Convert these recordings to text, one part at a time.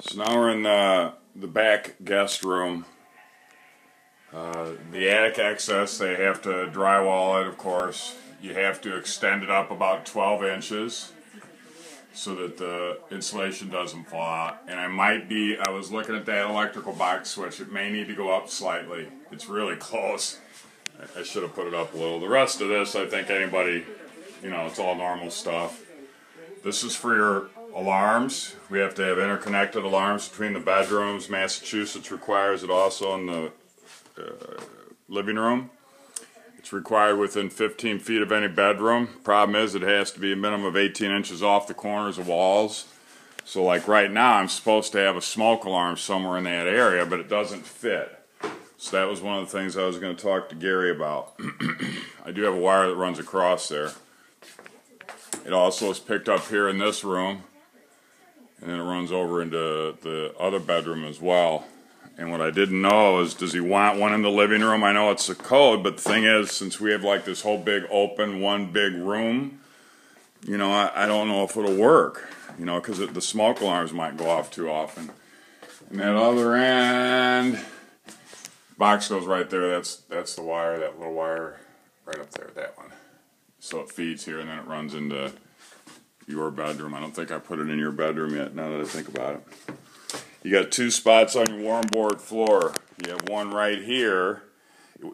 So now we're in the back guest room. The attic access, they have to drywall it, of course. You have to extend it up about 12 inches so that the insulation doesn't fall out. And I was looking at that electrical box switch, it may need to go up slightly. It's really close. I should have put it up a little. The rest of this, I think anybody, it's all normal stuff. This is for your alarms. We have to have interconnected alarms between the bedrooms. Massachusetts requires it also in the living room. It's required within 15 feet of any bedroom. Problem is it has to be a minimum of 18 inches off the corners of walls. So like right now I'm supposed to have a smoke alarm somewhere in that area, but it doesn't fit. So that was one of the things I was going to talk to Gary about. I do have a wire that runs across there. It also is picked up here in this room, and then it runs over into the other bedroom as well. And what I didn't know is, does he want one in the living room? I know it's a code, but the thing is, since we have like this whole big open, one big room, I don't know if it'll work, because the smoke alarms might go off too often. And that other end, box goes right there. That's the wire, that little wire right up there, that one. So it feeds here and then it runs into your bedroom. I don't think I put it in your bedroom yet, now that I think about it. You got two spots on your warm board floor. You have one right here.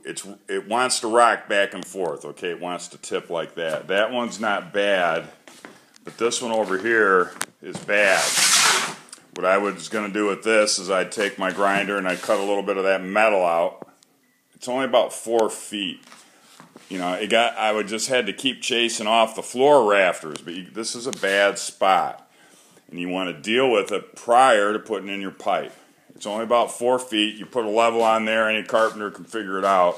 It wants to rock back and forth, okay? It wants to tip like that. That one's not bad, but this one over here is bad. What I was going to do with this is I'd take my grinder and I'd cut a little bit of that metal out. It's only about 4 feet. I would just had to keep chasing off the floor rafters, but this is a bad spot. And you want to deal with it prior to putting in your pipe. It's only about 4 feet. You put a level on there, any carpenter can figure it out.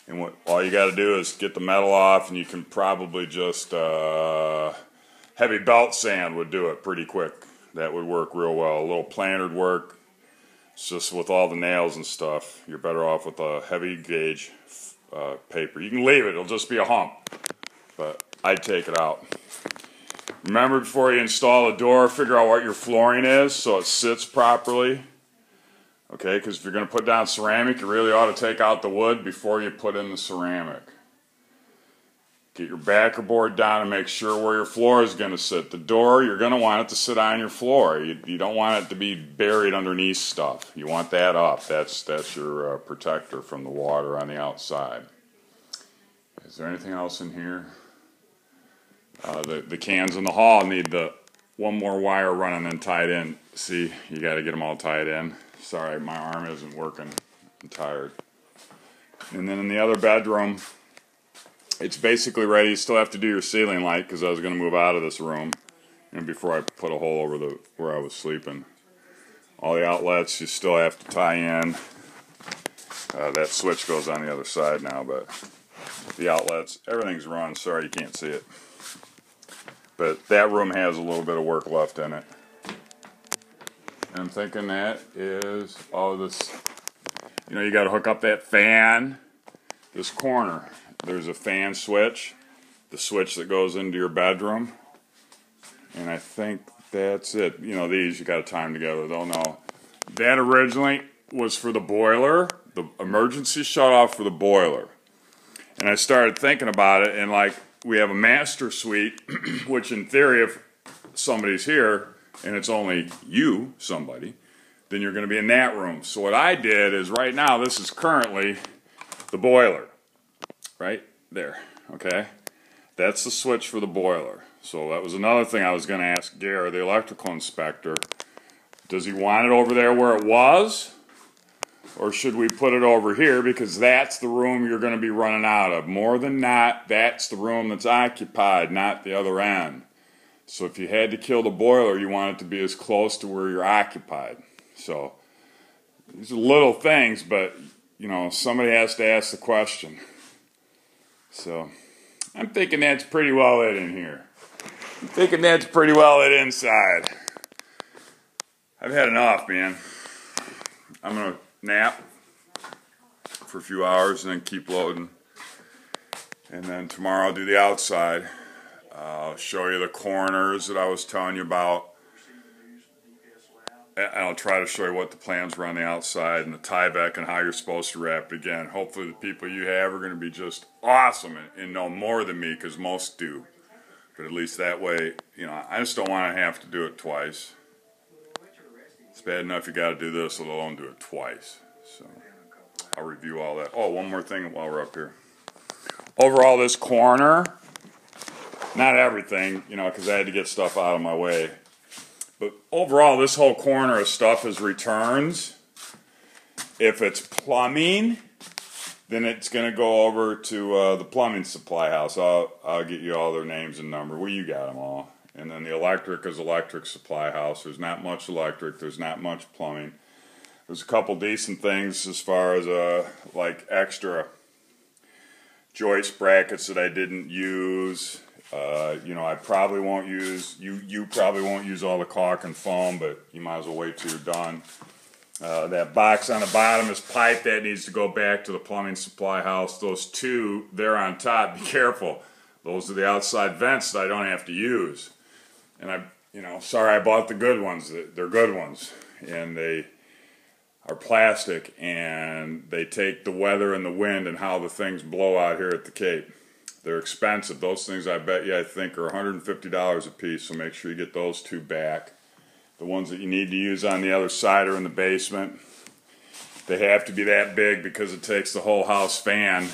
And all you got to do is get the metal off, and you can probably just, heavy belt sand would do it pretty quick. That would work real well. A little planer would work. It's just with all the nails and stuff, you're better off with a heavy gauge paper. You can leave it, it'll just be a hump. But I'd take it out. Remember, before you install a door, figure out what your flooring is so it sits properly. Okay, because if you're going to put down ceramic, you really ought to take out the wood before you put in the ceramic. Get your backer board down and make sure where your floor is going to sit. The door, you're going to want it to sit on your floor. You don't want it to be buried underneath stuff. You want that up. That's your protector from the water on the outside. Is there anything else in here? The cans in the hall need one more wire running and tied in. See, you got to get them all tied in. Sorry, my arm isn't working. I'm tired. And then in the other bedroom, it's basically ready. You still have to do your ceiling light because I was going to move out of this room before I put a hole over where I was sleeping. All the outlets you still have to tie in. That switch goes on the other side now, but the outlets, everything's run. Sorry you can't see it. But that room has a little bit of work left in it. And I'm thinking that is all this, you got to hook up that fan. This corner, there's a fan switch, the switch that goes into your bedroom. And I think that's it. These you got to tie them together. They'll know. That originally was for the boiler, the emergency shut off for the boiler. And I started thinking about it, and we have a master suite, which in theory, if somebody's here and it's only somebody, then you're going to be in that room. So what I did is right now, this is currently the boiler. Right there, okay? That's the switch for the boiler. So that was another thing I was going to ask Gary, the electrical inspector. Does he want it over there where it was? Or should we put it over here because that's the room you're going to be running out of? More than not, that's the room that's occupied, not the other end. So if you had to kill the boiler, you want it to be as close to where you're occupied. So these are little things, but somebody has to ask the question. So I'm thinking that's pretty well lit in here. I'm thinking that's pretty well lit inside. I've had enough, man. I'm going to nap for a few hours and then keep loading. And then tomorrow I'll do the outside. I'll show you the corners that I was telling you about. I'll try to show you what the plans were on the outside and the tieback and how you're supposed to wrap it. Again, hopefully the people you have are going to be just awesome and know more than me, because most do. But at least that way, you know, I just don't want to have to do it twice. It's bad enough you got to do this, let alone do it twice. So I'll review all that. Oh, one more thing while we're up here. Overall, this corner, not everything, you know, because I had to get stuff out of my way. But overall, this whole corner of stuff is returns. If it's plumbing, then it's going to go over to the plumbing supply house. I'll get you all their names and number. Well, you got them all. And then the electric is electric supply house. There's not much electric. There's not much plumbing. There's a couple decent things as far as like extra joist brackets that I didn't use. You know, I probably won't use, you probably won't use all the caulk and foam, but you might as well wait till you're done. That box on the bottom is pipe. That needs to go back to the plumbing supply house. Those two there on top, be careful. Those are the outside vents that I don't have to use. And you know, sorry I bought the good ones. They're good ones. And they are plastic, and they take the weather and the wind and how the things blow out here at the Cape. They're expensive. Those things, I bet you, I think are $150 a piece, so make sure you get those two back. The ones that you need to use on the other side are in the basement. They have to be that big because it takes the whole house fan.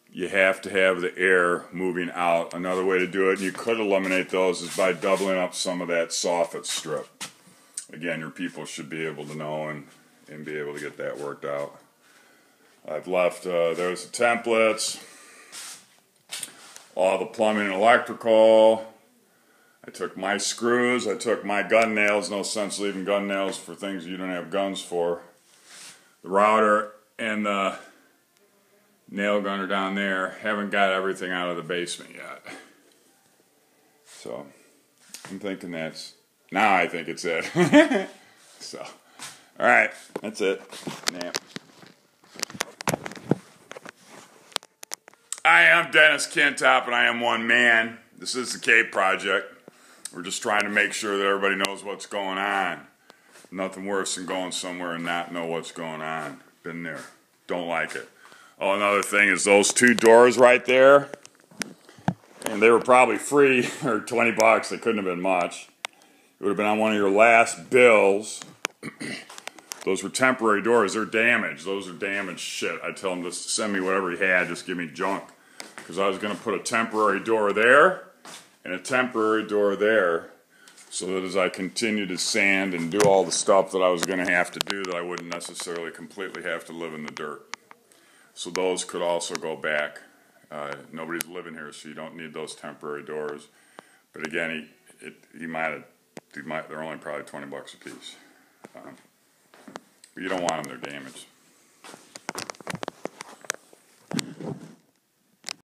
You have to have the air moving out. Another way to do it, and you could eliminate those, is by doubling up some of that soffit strip. Again, your people should be able to know and be able to get that worked out. I've left, there's the templates. All the plumbing and electrical. I took my screws, I took my gun nails. No sense leaving gun nails for things you don't have guns for. The router and the nail gunner down there. Haven't got everything out of the basement yet. So, I'm thinking now I think it's it. So, alright, that's it. Nah. I am Dennis Kintop, and I am one man. This is the Cape Project. We're just trying to make sure that everybody knows what's going on. Nothing worse than going somewhere and not know what's going on. Been there. Don't like it. Oh, another thing is those two doors right there. And they were probably free, or 20 bucks. They couldn't have been much. It would have been on one of your last bills. Those were temporary doors. They're damaged. Those are damaged shit. I tell him just to send me whatever he had. Just give me junk. Because I was going to put a temporary door there and a temporary door there, so that as I continue to sand and do all the stuff that I was going to have to do, that I wouldn't necessarily completely have to live in the dirt. So those could also go back. Nobody's living here, so you don't need those temporary doors. But again, they're only probably 20 bucks a piece. But you don't want them, they're damaged.